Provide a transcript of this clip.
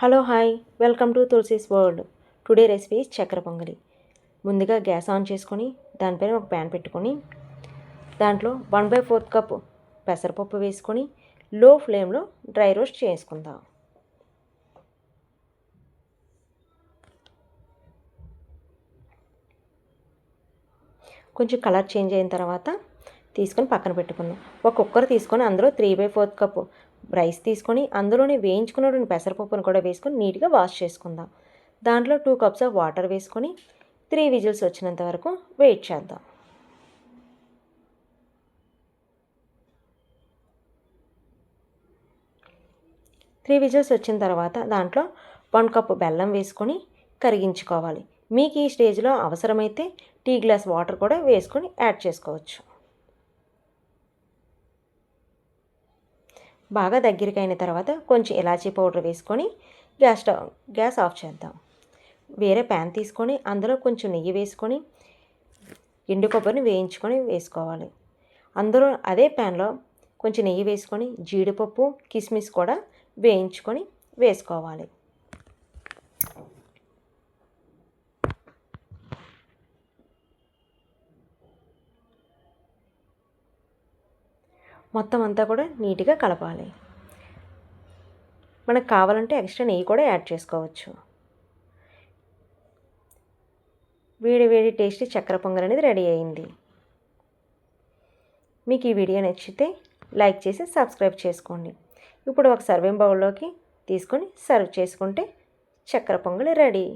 Hello hi welcome to Tulasi's world. Today recipe చక్కెర పొంగలి. ముందుగా గ్యాస్ ఆన్ చేసుకొని దానిపైన ఒక ప్యాన్ పెట్టుకొని దాంట్లో 1/4 కప్ పెసరపప్పు వేసుకొని లో ఫ్లేమ్లో డ్రై రోస్ట్ చేసుకుందాం. కొంచెం కలర్ చేంజ్ అయిన తర్వాత తీసుకొని పక్కన పెట్టుకుందాం. ఒక కుక్కర్ తీసుకొని అందులో 3/4 కప్ రైస్ తీసుకొని అందులోనే వేయించుకున్న పెసరపప్పును కూడా వేసుకొని నీట్గా వాష్ చేసుకుందాం. దాంట్లో 2 కప్స్ ఆఫ్ వాటర్ వేసుకొని 3 విజిల్స్ వచ్చినంత వరకు వెయిట్ చేద్దాం. త్రీ విజిల్స్ వచ్చిన తర్వాత దాంట్లో 1 కప్ బెల్లం వేసుకొని కరిగించుకోవాలి. మీకు ఈ స్టేజ్లో అవసరమైతే టీ గ్లాస్ వాటర్ కూడా వేసుకొని యాడ్ చేసుకోవచ్చు. బాగా దగ్గరికి అయిన తర్వాత కొంచెం ఇలాచీ పౌడర్ వేసుకొని గ్యాస్ ఆఫ్ చేద్దాం. వేరే ప్యాన్ తీసుకొని అందులో కొంచెం నెయ్యి వేసుకొని ఎండు కొబ్బరిని వేసుకోవాలి. అందులో అదే ప్యాన్లో కొంచెం నెయ్యి వేసుకొని జీడిపప్పు కిస్మిస్ కూడా వేసుకోవాలి. మొత్తం అంతా కూడా నీట్గా కలపాలి. మనకు కావాలంటే ఎక్స్ట్రా నెయ్యి కూడా యాడ్ చేసుకోవచ్చు. వేడి వేడి టేస్టీ చక్కెర పొంగల్ అనేది రెడీ అయింది. మీకు ఈ వీడియో నచ్చితే లైక్ చేసి సబ్స్క్రైబ్ చేసుకోండి. ఇప్పుడు ఒక సర్వింగ్ బౌల్లోకి తీసుకొని సర్వ్ చేసుకుంటే చక్కెర పొంగల్ రెడీ.